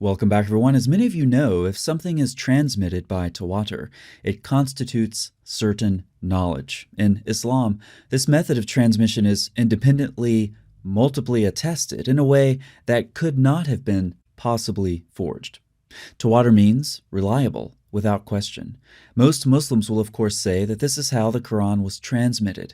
Welcome back, everyone. As many of you know, if something is transmitted by Tawatur, it constitutes certain knowledge. In Islam, this method of transmission is independently, multiply attested in a way that could not have been possibly forged. Tawatur means reliable, without question. Most Muslims will, of course, say that this is how the Quran was transmitted.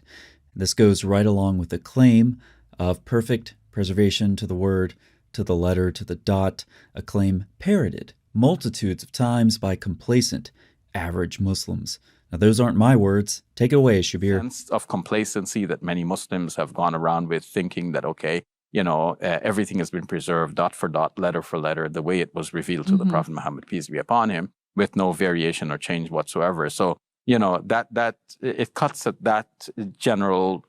This goes right along with the claim of perfect preservation to the word, to the letter, to the dot, a claim parroted multitudes of times by complacent, average Muslims. Now, those aren't my words. Take it away, Shabir. Sense of complacency that many Muslims have gone around with, thinking that, okay, everything has been preserved dot for dot, letter for letter, the way it was revealed to the Prophet Muhammad, peace be upon him, with no variation or change whatsoever. So, that it cuts at that general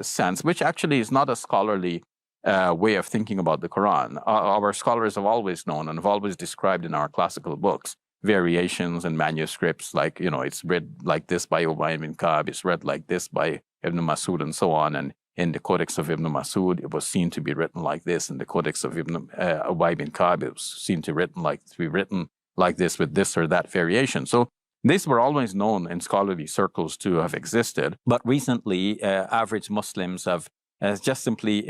sense, which actually is not a scholarly way of thinking about the Quran. Our scholars have always known and have always described in our classical books variations and manuscripts, like, it's read like this by Ubay bin Ka'b, it's read like this by Ibn Masud, and so on. And in the Codex of Ibn Masud, it was seen to be written like this. In the Codex of Ubay bin Ka'b, it was seen to be written like this with this or that variation. So these were always known in scholarly circles to have existed. But recently, average Muslims have just simply,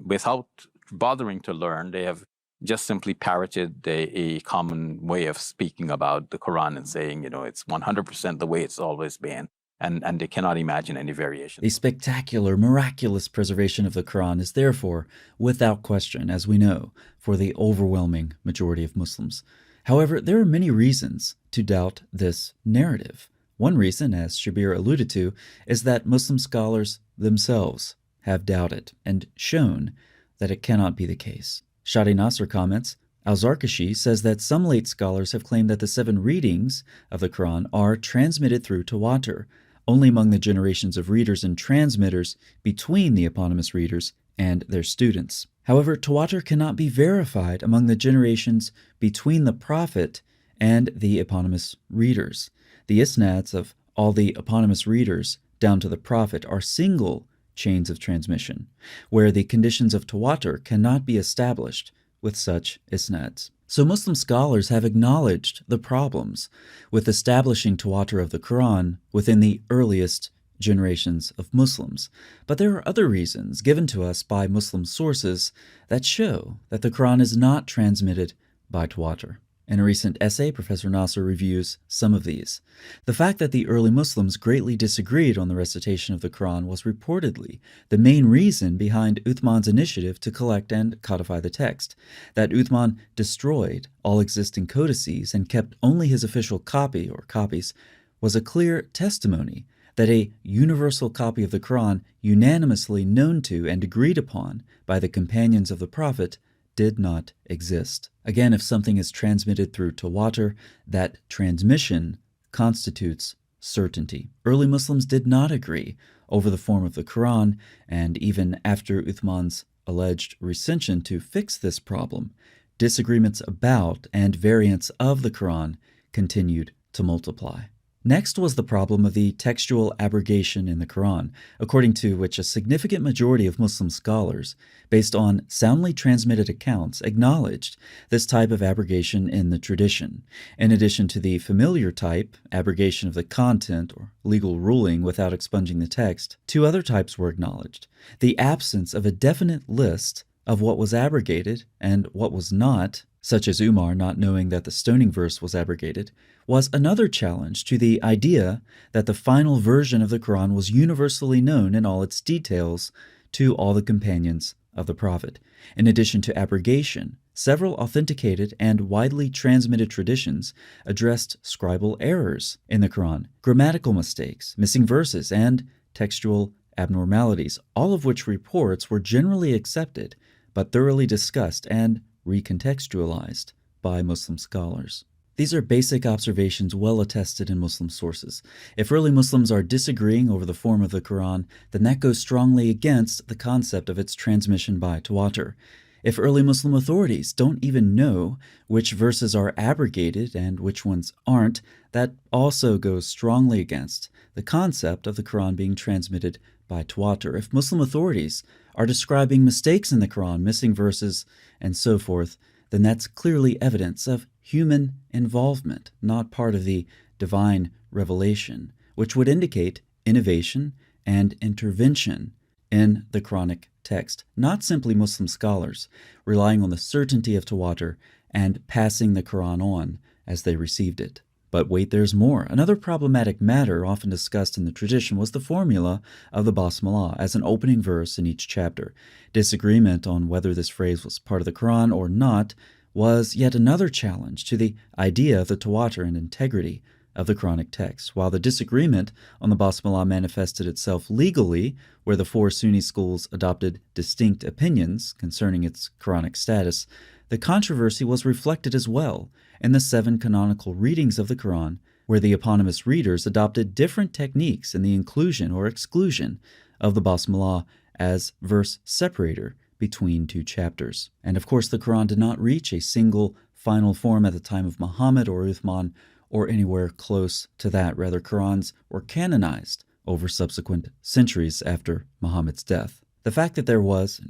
without bothering to learn, they have just simply parroted a common way of speaking about the Quran and saying, it's 100% the way it's always been. And they cannot imagine any variation. The spectacular, miraculous preservation of the Quran is therefore, without question, as we know, for the overwhelming majority of Muslims. However, there are many reasons to doubt this narrative. One reason, as Shabir alluded to, is that Muslim scholars themselves have doubted and shown that it cannot be the case. Shadi Nasser comments, Al-Zarkashi says that some late scholars have claimed that the 7 readings of the Quran are transmitted through Tawatur, only among the generations of readers and transmitters between the eponymous readers and their students. However, Tawatur cannot be verified among the generations between the Prophet and the eponymous readers. The isnads of all the eponymous readers down to the Prophet are single chains of transmission, where the conditions of Tawatur cannot be established with such isnads. So Muslim scholars have acknowledged the problems with establishing Tawatur of the Quran within the earliest generations of Muslims. But there are other reasons given to us by Muslim sources that show that the Quran is not transmitted by Tawatur. In a recent essay, Professor Nasser reviews some of these. The fact that the early Muslims greatly disagreed on the recitation of the Quran was reportedly the main reason behind Uthman's initiative to collect and codify the text. That Uthman destroyed all existing codices and kept only his official copy or copies was a clear testimony that a universal copy of the Quran, unanimously known to and agreed upon by the companions of the Prophet, did not exist. Again, if something is transmitted through Tawatur, that transmission constitutes certainty. Early Muslims did not agree over the form of the Quran, and even after Uthman's alleged recension to fix this problem, disagreements about and variants of the Quran continued to multiply. Next was the problem of the textual abrogation in the Quran, according to which a significant majority of Muslim scholars, based on soundly transmitted accounts, acknowledged this type of abrogation in the tradition. In addition to the familiar type, abrogation of the content or legal ruling without expunging the text, 2 other types were acknowledged. The absence of a definite list of what was abrogated and what was not, such as Umar not knowing that the stoning verse was abrogated, was another challenge to the idea that the final version of the Quran was universally known in all its details to all the companions of the Prophet. In addition to abrogation, several authenticated and widely transmitted traditions addressed scribal errors in the Quran, grammatical mistakes, missing verses, and textual abnormalities, all of which reports were generally accepted but thoroughly discussed and recontextualized by Muslim scholars. These are basic observations well attested in Muslim sources. If early Muslims are disagreeing over the form of the Quran, then that goes strongly against the concept of its transmission by Tawatur. If early Muslim authorities don't even know which verses are abrogated and which ones aren't, that also goes strongly against the concept of the Quran being transmitted by Tawatur. If Muslim authorities are describing mistakes in the Quran, missing verses, and so forth, then that's clearly evidence of human involvement, not part of the divine revelation, which would indicate innovation and intervention in the Quranic text, not simply Muslim scholars relying on the certainty of Tawatur and passing the Quran on as they received it. But wait, there's more. Another problematic matter often discussed in the tradition was the formula of the Basmalah as an opening verse in each chapter. Disagreement on whether this phrase was part of the Quran or not was yet another challenge to the idea of the Tawatur and integrity of the Quranic text. While the disagreement on the Basmalah manifested itself legally, where the four Sunni schools adopted distinct opinions concerning its Quranic status, the controversy was reflected as well in the 7 canonical readings of the Quran, where the eponymous readers adopted different techniques in the inclusion or exclusion of the Basmalah as verse separator between 2 chapters. And of course, the Quran did not reach a single final form at the time of Muhammad or Uthman or anywhere close to that. Rather, Qurans were canonized over subsequent centuries after Muhammad's death. The fact that there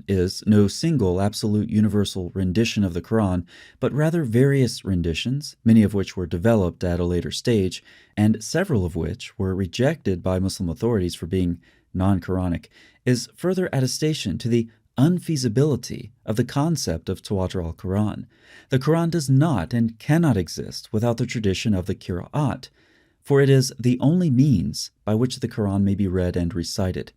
is no single absolute universal rendition of the Quran, but rather various renditions, many of which were developed at a later stage, and several of which were rejected by Muslim authorities for being non-Quranic, is further attestation to the unfeasibility of the concept of Tawatur al-Quran. The Quran does not and cannot exist without the tradition of the Qira'at, for it is the only means by which the Quran may be read and recited.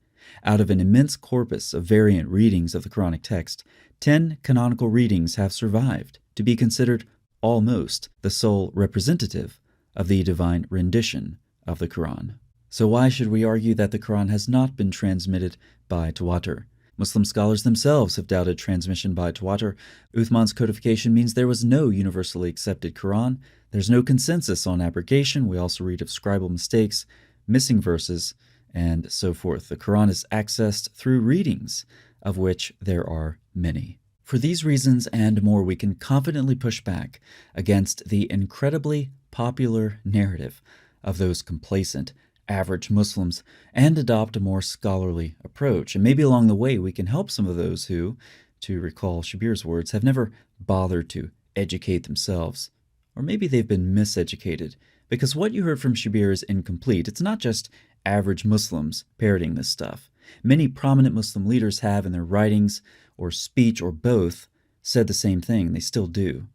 Out of an immense corpus of variant readings of the Quranic text, 10 canonical readings have survived to be considered almost the sole representative of the divine rendition of the Quran. So why should we argue that the Quran has not been transmitted by Tawatur? Muslim scholars themselves have doubted transmission by Tawatur. Uthman's codification means there was no universally accepted Quran. There's no consensus on abrogation. We also read of scribal mistakes, missing verses, and so forth. The Quran is accessed through readings, of which there are many. For these reasons and more, we can confidently push back against the incredibly popular narrative of those complacent, average Muslims and adopt a more scholarly approach. And maybe along the way, we can help some of those who, to recall Shabir's words, have never bothered to educate themselves. Or maybe they've been miseducated, because what you heard from Shabir is incomplete. It's not just average Muslims parroting this stuff. Many prominent Muslim leaders have in their writings or speech or both said the same thing. They still do.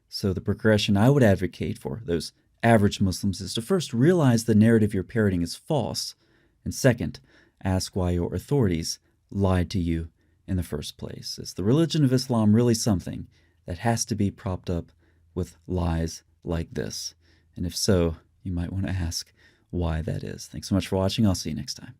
So the progression I would advocate for those average Muslims is to first realize the narrative you're parroting is false, and second, ask why your authorities lied to you in the first place. Is the religion of Islam really something that has to be propped up with lies like this? And if so, you might want to ask why that is. Thanks so much for watching. I'll see you next time.